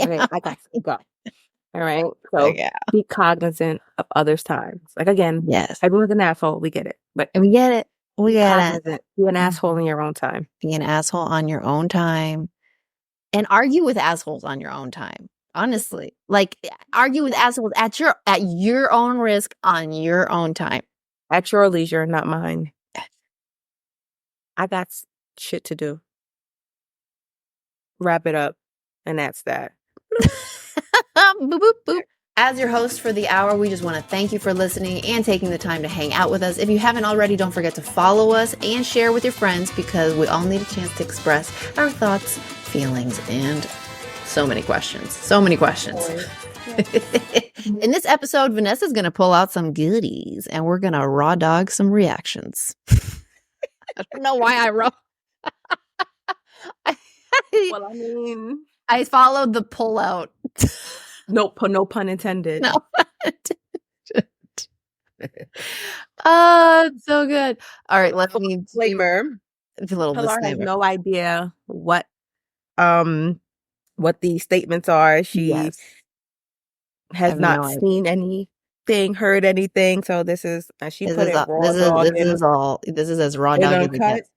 Okay, I got to go. All right. Oh, So yeah. be cognizant of others' times. Like again, Yes. everyone's an asshole. We get it, but And we get it. We be get it. cognizant. Be an asshole in your own time. Be an asshole on your own time. And argue with assholes on your own time. Honestly. Like, argue with assholes at your own risk on your own time. At your leisure, not mine. I got shit to do. Wrap it up, and that's that. Boop, boop, boop. As your host for the hour, we just want to thank you for listening and taking the time to hang out with us. If you haven't already, don't forget to follow us and share with your friends because we all need a chance to express our thoughts, feelings, and so many questions. So many questions. In this episode, Vanessa's going to pull out some goodies and we're going to raw dog some reactions. I don't know why I wrote. Well, I mean, I followed the pull out. no pun intended. No. Oh, it's so good. All right, let me Disclaimer. a little Pilar has disclaimer. no idea what these statements are. She Yes. has have not no idea. seen anything, heard anything. So this is she This put is it all, raw this is dog this in, is all this is as raw in dog as it uncut, gets.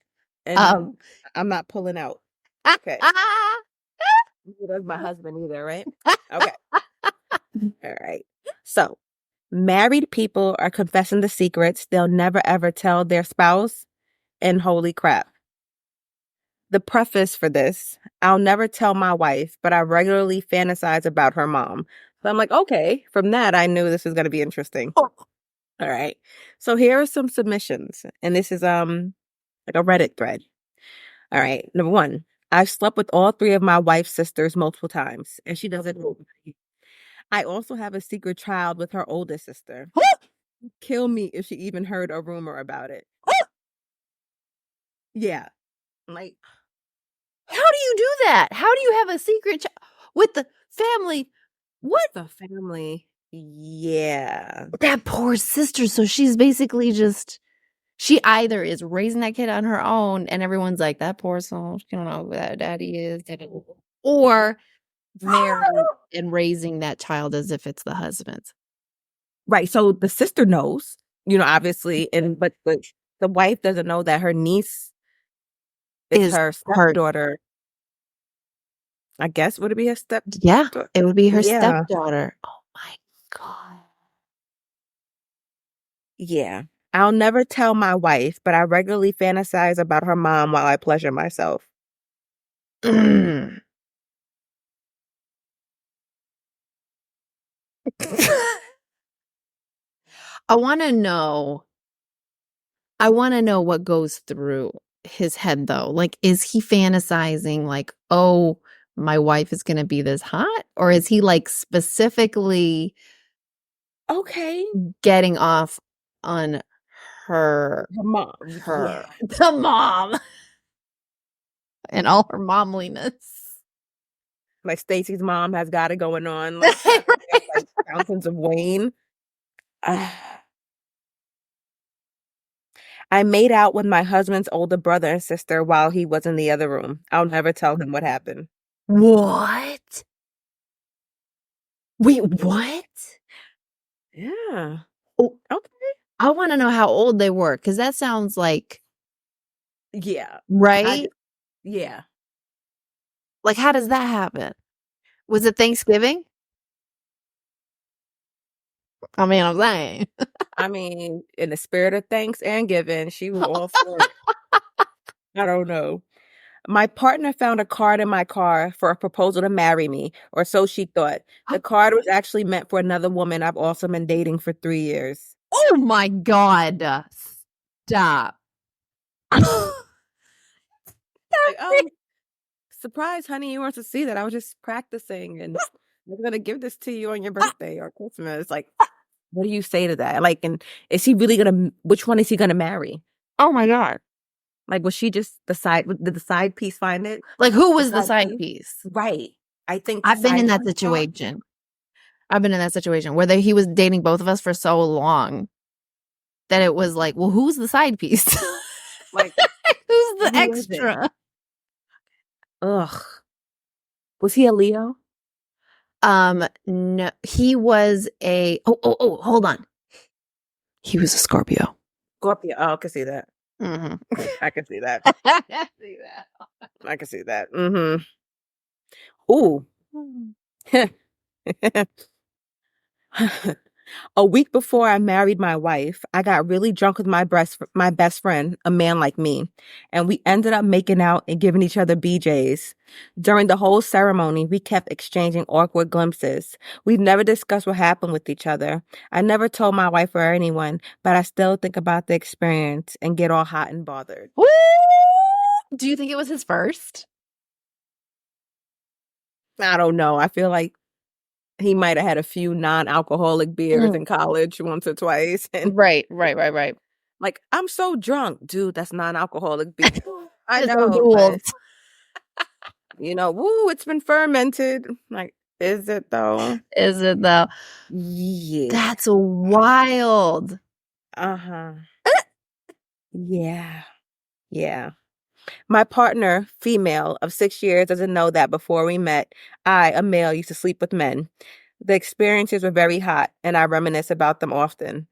and I'm not pulling out. Okay. That's my husband either, right? Okay. All right. So, married people are confessing the secrets they'll never ever tell their spouse, and holy crap. The preface for this, I'll never tell my wife, but I regularly fantasize about her mom. So I'm like, okay, from that, I knew this was going to be interesting. Oh. All right. So here are some submissions. And this is like a Reddit thread. All right. Number 1, I've slept with all 3 of my wife's sisters multiple times, and she doesn't know me. I also have a secret child with her oldest sister. Kill me if she even heard a rumor about it. Yeah. Like, How do you do that? How do you have a secret with the family? What? the family. Yeah. That poor sister. So she's basically she either is raising that kid on her own and everyone's like, that poor soul, she don't know who that daddy is. Or married and raising that child as if it's the husband's. Right. So the sister knows, obviously, but the wife doesn't know that her niece is her stepdaughter. I guess would it be her stepdaughter? Yeah, it would be her Yeah. stepdaughter. Oh my God. Yeah. I'll never tell my wife, but I regularly fantasize about her mom while I pleasure myself. I want to know what goes through his head though. Like, is he fantasizing like, oh, my wife is going to be this hot? Or is he like specifically Okay. getting off on her, Her mom. her, Yeah. the mom and all her momliness? Like Stacy's mom has got it going on. Like, that, like Fountains of Wayne. I made out with my husband's older brother and sister while he was in the other room. I'll never tell him what happened. What? Wait, what? Yeah. Oh, Okay. I want to know how old they were because that sounds like, Yeah. right? Yeah. Like, how does that happen? Was it Thanksgiving? I mean, I'm saying. I mean, in the spirit of thanks and giving, she was all for it. I don't know. My partner found a card in my car for a proposal to marry me, or so she thought. The card was actually meant for another woman I've also been dating for 3 years. Oh my God. Stop. Like, surprise, honey, you weren't to see that. I was just practicing and I was gonna give this to you on your birthday or Christmas. Like, what do you say to that? Like, and is he really which one is he gonna marry? Oh my God. Like, was she just did the side piece find it? Like, who was the side piece? Right. I think I've been in that situation. I've been in that situation where he was dating both of us for so long that it was like, well, who's the side piece? Like, who's the who is it? extra? Ugh. Was he a Leo? No, he was a, hold on. He was a Scorpio. Scorpio. Oh, I can see that. Mm-hmm. I can see that. I see that. I can see that. Mm-hmm. Ooh. A week before I married my wife, I got really drunk with my best friend, a man like me, and we ended up making out and giving each other BJs. During the whole ceremony, we kept exchanging awkward glimpses. We never discussed what happened with each other. I never told my wife or anyone, but I still think about the experience and get all hot and bothered. Woo! Do you think it was his first? I don't know. I feel like he might have had a few non-alcoholic beers in college once or twice. And Right. like, I'm so drunk. Dude, that's non-alcoholic beer. I It's know. rules. But, woo, it's been fermented. Like, is it though? Is it though? Yeah. That's wild. Uh-huh. Yeah. Yeah. My partner, female, of 6 years, doesn't know that before we met, I, a male, used to sleep with men. The experiences were very hot, and I reminisce about them often.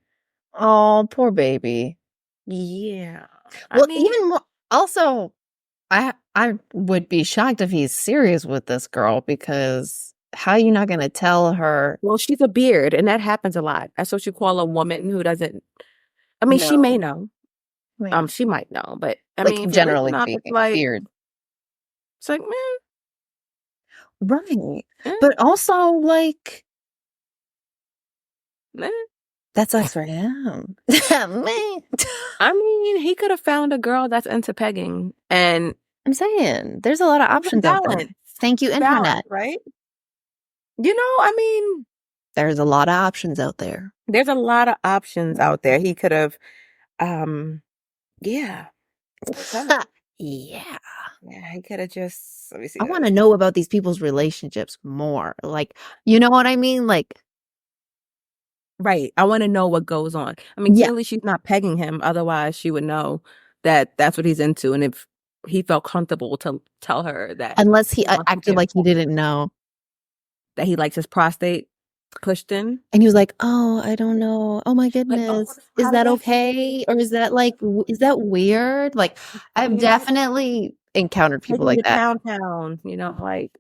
Oh, poor baby. Yeah. Well, even more, also, I would be shocked if he's serious with this girl because how are you not going to tell her? Well, she's a beard, and that happens a lot. That's what you call a woman who doesn't. I mean, she may know. She might know, but I like, mean, generally up, speaking, it's like, beard. It's like, man, Right. But also, like, man. That sucks for him. Man. I mean, he could have found a girl that's into pegging, and I'm saying there's a lot of options out there. Thank you, internet. Balance, right? I mean, there's a lot of options out there. There's a lot of options out there. He could have, yeah. Yeah. Yeah, he could have just, let me see. I want to know about these people's relationships more. Like, you know what I mean? Like, right. I want to know what goes on. I mean, clearly she's not pegging him. Otherwise, she would know that that's what he's into. And if he felt comfortable to tell her that. Unless he acted like he didn't know. That he likes his prostate pushed in. And he was like, oh, I don't know. Oh my goodness. Is that okay? Or is that like, is that weird? Like, I've definitely encountered people like that. Town, like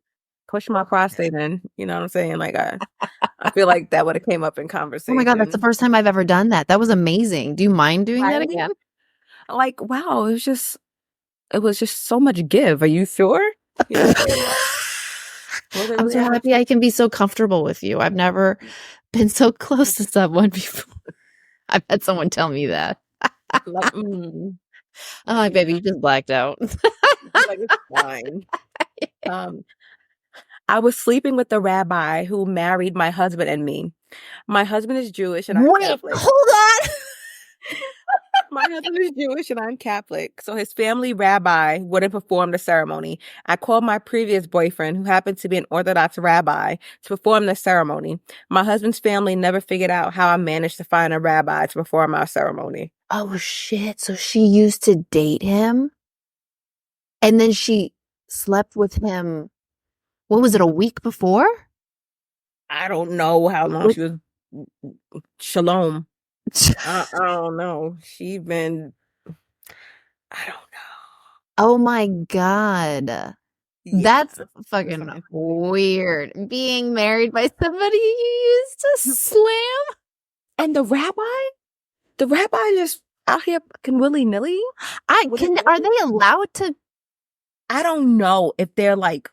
push my prostate in, you know what I'm saying? Like, I feel like that would have came up in conversation. Oh my God, that's the first time I've ever done that. That was amazing. Do you mind doing that again? Like, wow, it was just so much give. Are you sure? I'm so happy I can be so comfortable with you. I've never been so close to someone before. I've had someone tell me that. Like, I'm like, baby, you just blacked out. like it's fine. I was sleeping with the rabbi who married my husband and me. My husband is Jewish and I'm Wait, Catholic. hold on. My husband is Jewish and I'm Catholic, so his family rabbi wouldn't perform the ceremony. I called my previous boyfriend, who happened to be an Orthodox rabbi, to perform the ceremony. My husband's family never figured out how I managed to find a rabbi to perform our ceremony. Oh, shit. So she used to date him? And then she slept with him, what was it, a week before? I don't know how long she was. Shalom. I don't know. I don't know. Oh my God. Yeah, That's it's fucking unbelievable. weird. Being married by somebody you used to slam? And the rabbi just out here fucking willy-nilly. Are they allowed to? I don't know if they're like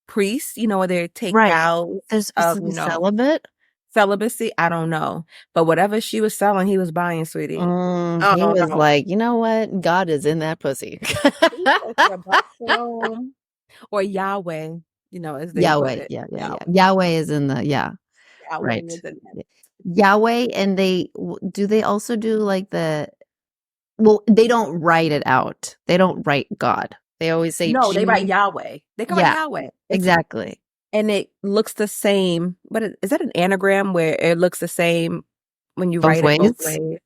priests, or they take vows They're of, supposed to be celibate? celibacy. I don't know. But whatever she was selling, he was buying, sweetie. He I don't was know. like, you know what? God is in that pussy. Or Yahweh, as they put Yahweh. it. Yeah. Yahweh. Yahweh is in the, yeah. Yahweh Right. is in it. Yahweh, and do they also do like well, they don't write it out. They don't write God. They always say No, they write G. Yahweh. They can write Yeah, Yahweh. exactly. And it looks the same. But is that an anagram where it looks the same when you Both write it both ways? ways?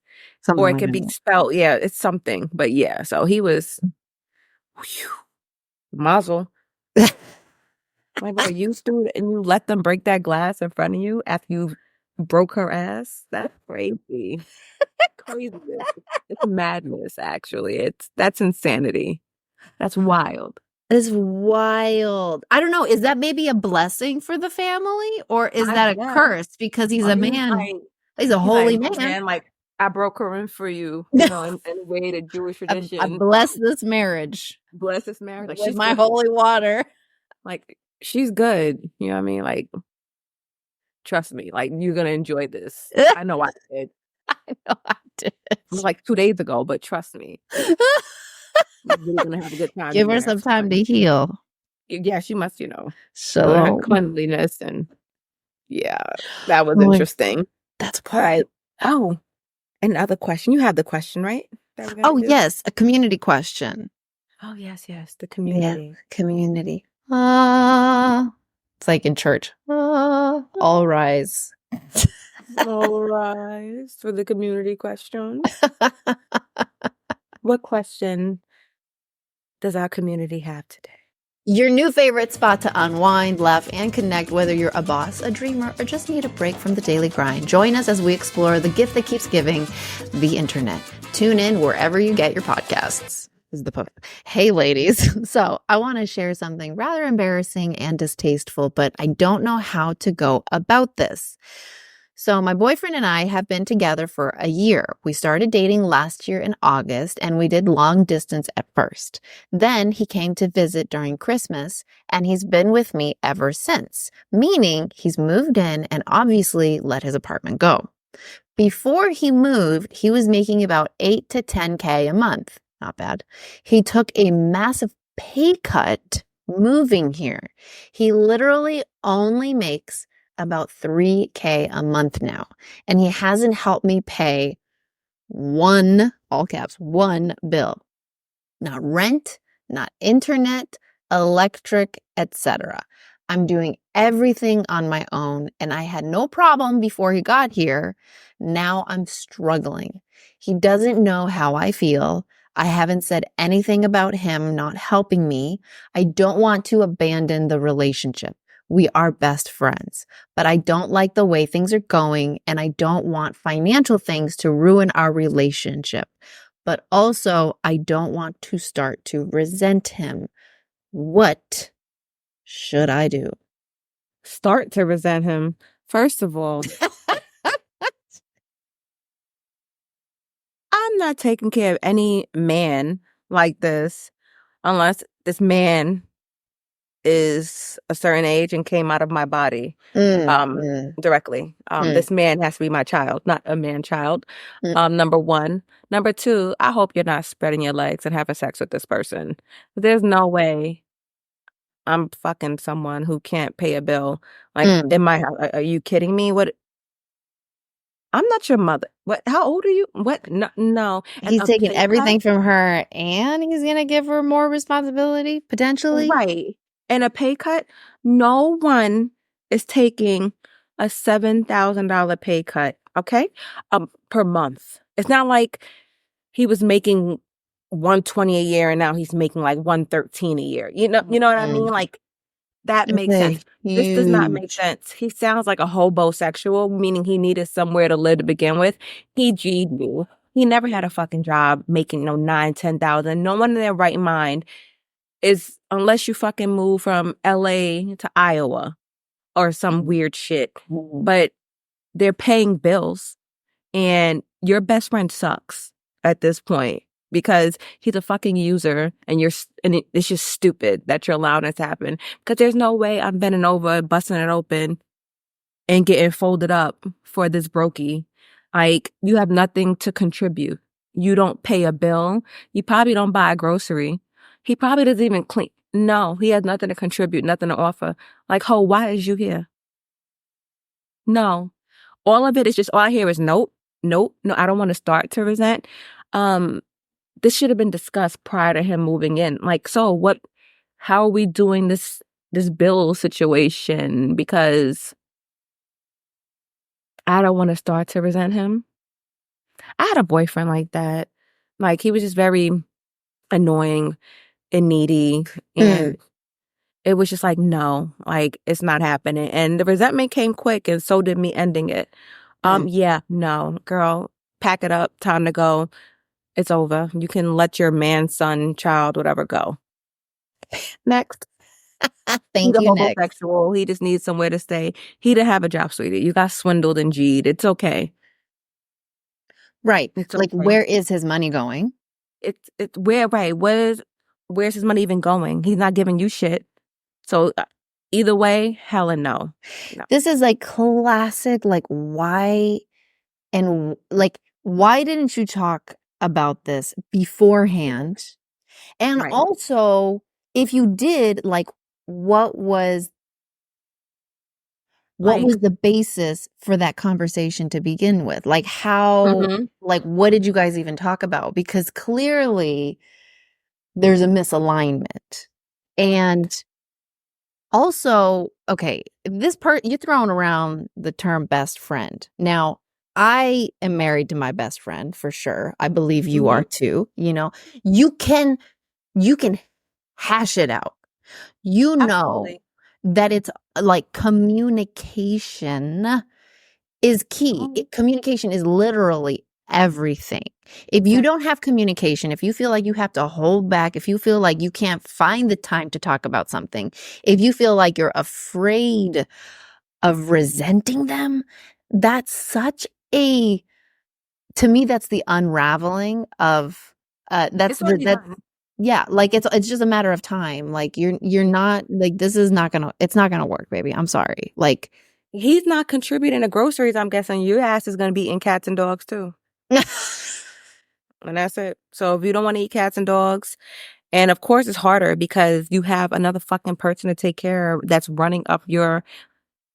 Something Or it like could be that. spelled. Yeah, it's something. But yeah, so he was mazel. Like, boy, you stood and you let them break that glass in front of you after you broke her ass? That's crazy. Craziness. It's madness, actually. That's insanity. That's wild. It's wild. I don't know. Is that maybe a blessing for the family, or is I that a guess. curse because he's a man? He's a holy man. Man, like, I broke her in for you, in a way the Jewish I tradition. bless this marriage Bless this marriage. Like, with she's my good. holy water. Like, she's good. You know what I mean? Like, trust me. Like, you're going to enjoy this. I know I did. I know I did. It was like 2 days ago, but trust me. You're really going to have a good time. Give her some time to heal. Yeah, she must, So cleanliness and yeah, that was Oh my- interesting. that's Right. Oh, another question. You have the question, right? Oh, yes, a community question. Oh, yes, the Yeah, community. community. It's like in church. All rise. All rise for the community question. What question does our community have today? Your new favorite spot to unwind, laugh, and connect, whether you're a boss, a dreamer, or just need a break from the daily grind. Join us as we explore the gift that keeps giving, the internet. Tune in wherever you get your podcasts. This is the post. Hey, ladies. So I want to share something rather embarrassing and distasteful, but I don't know how to go about this. So my boyfriend and I have been together for a year. We started dating last year in August, and we did long distance at first. Then he came to visit during Christmas, and he's been with me ever since, meaning he's moved in and obviously let his apartment go. Before he moved, he was making about 8 to 10K a month. Not bad. He took a massive pay cut moving here. He literally only makes about 3K a month now, and he hasn't helped me pay one, all caps, one bill. Not rent, not internet, electric, etc. I'm doing everything on my own, and I had no problem before he got here. Now I'm struggling. He doesn't know how I feel. I haven't said anything about him not helping me. I don't want to abandon the relationship. We are best friends, but I don't like the way things are going, and I don't want financial things to ruin our relationship. But also, I don't want to start to resent him. What should I do? Start to resent him. First of all, I'm not taking care of any man like this unless this man is a certain age and came out of my body directly. This man has to be my child, not a man child. Number one. Number two, I hope you're not spreading your legs and having sex with this person. There's no way I'm fucking someone who can't pay a bill. Like in my house. Are you kidding me? What? I'm not your mother. What? How old are you? What? No. No. And He's a taking pay everything cut? from her and he's going to give her more responsibility, potentially. Right. And a pay cut? No one is taking a $7,000 pay cut, okay? Per month. It's not like he was making 120 a year and now he's making like 113 a year. You know what I mean? Like that makes sense. This does not make sense. He sounds like a hobosexual, meaning he needed somewhere to live to begin with. He G'd me. He never had a fucking job making no 9, 10,000. No one in their right mind is, unless you fucking move from LA to Iowa or some weird shit. But they're paying bills and your best friend sucks at this point because he's a fucking user and it's just stupid that you're allowing this to happen because there's no way I'm bending over, busting it open and getting folded up for this brokey. Like, you have nothing to contribute. You don't pay a bill. You probably don't buy a grocery. He probably doesn't even clean. No, he has nothing to contribute, nothing to offer. Like, why is you here? No. All of it is just, all I hear is nope, no, I don't want to start to resent. This should have been discussed prior to him moving in. Like, so how are we doing this bill situation? Because I don't want to start to resent him. I had a boyfriend like that. Like, he was just very annoying and needy. And it was just like, no, like, it's not happening. And the resentment came quick, and so did me ending it. Yeah, no, girl, pack it up. Time to go. It's over. You can let your man, son, child, whatever go. Next. Thank He's a you, next. homosexual. He just needs somewhere to stay. He didn't have a job, sweetie. You got swindled and G'd. It's okay. Right. It's Like, okay. where is his money going? It's where, right? Where's his money even going? He's not giving you shit. So either way, hella no. This is like classic, like, why didn't you talk about this beforehand? And Right. also, if you did, like, what was the basis for that conversation to begin with? Like, how, like, what did you guys even talk about? Because clearly there's a misalignment. And also, okay, you're throwing around the term best friend. Now, I am married to my best friend for sure. I believe you are too. You know, you can hash it out. You know Absolutely. that it's like communication is key. Communication is literally everything. If you don't have communication, if you feel like you have to hold back, if you feel like you can't find the time to talk about something, if you feel like you're afraid of resenting them, to me, that's the unraveling of, yeah, like it's just a matter of time. Like you're not, like, it's not gonna work, baby. I'm sorry. Like, he's not contributing to groceries. I'm guessing your ass is going to be eating cats and dogs too. And that's it. So if you don't want to eat cats and dogs, and of course it's harder because you have another fucking person to take care of that's running up your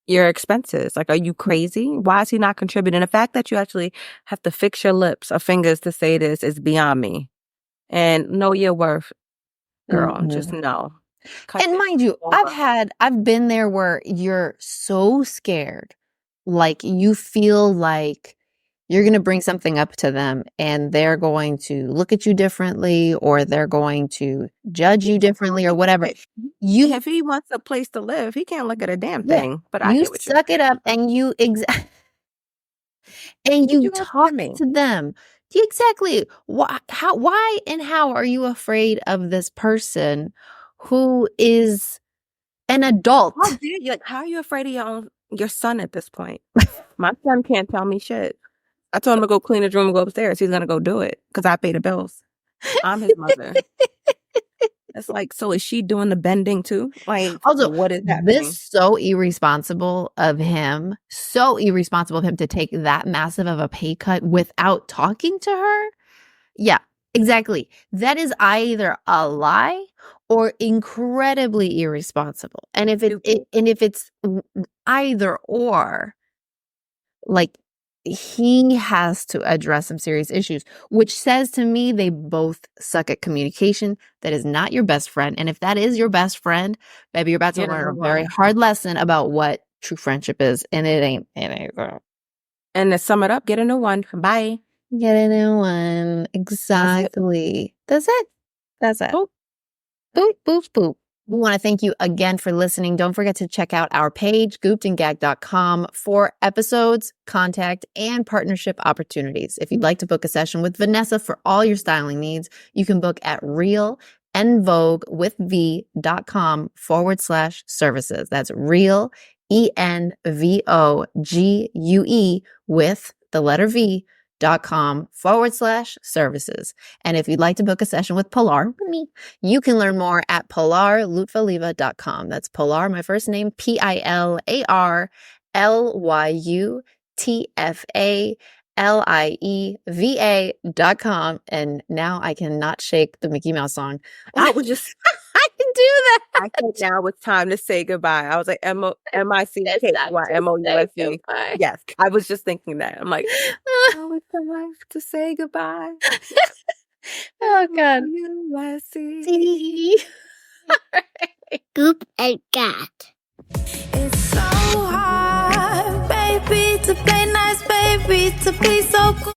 expenses. Like, are you crazy? Why is he not contributing? The fact that you actually have to fix your lips or fingers to say this is beyond me. And know your worth, girl. Just no. And mind you, I've been there where you're so scared, like you feel like you're going to bring something up to them and they're going to look at you differently or they're going to judge you differently or whatever. If he wants a place to live, he can't look at a damn thing. But I get what suck it up and you talk to them. Exactly. Why and how are you afraid of this person who is an adult? How dare you? Like, how are you afraid of your son at this point? My son can't tell me shit. I told him to go clean his room and go upstairs. He's gonna go do it because I pay the bills. I'm his mother. It's like, so is she doing the bending too? Like, Also, what is happening? this so irresponsible of him. So irresponsible of him to take that massive of a pay cut without talking to her. Yeah, exactly. That is either a lie or incredibly irresponsible. And if it's either or, like, he has to address some serious issues, which says to me they both suck at communication. That is not your best friend. And if that is your best friend, baby, you're about to learn a very hard lesson about what true friendship is. And it ain't. And to sum it up, get a new one. Bye. Get a new one. Exactly. That's it. Boop. Boop, boop, boop. We want to thank you again for listening. Don't forget to check out our page, goopedandgagged.com, for episodes, contact, and partnership opportunities. If you'd like to book a session with Vanessa for all your styling needs, you can book at realandvogue.com/services. That's real, ENVOGUE with the letter V.com/services. And if you'd like to book a session with Pilar, me, you can learn more at pilarlutvaliva.com. That's Pilar, my first name, PILARLYUTFALIEVA.com. And now I cannot shake the Mickey Mouse song. I was just, I can do that. I think now it's time to say goodbye. I was like, MICKYMOUSE. Yes, I was just thinking that. I'm like, now it's time to say goodbye. Oh, God. Gooped and Gagged. It's so hard, baby, to play nice, baby, to be so cool.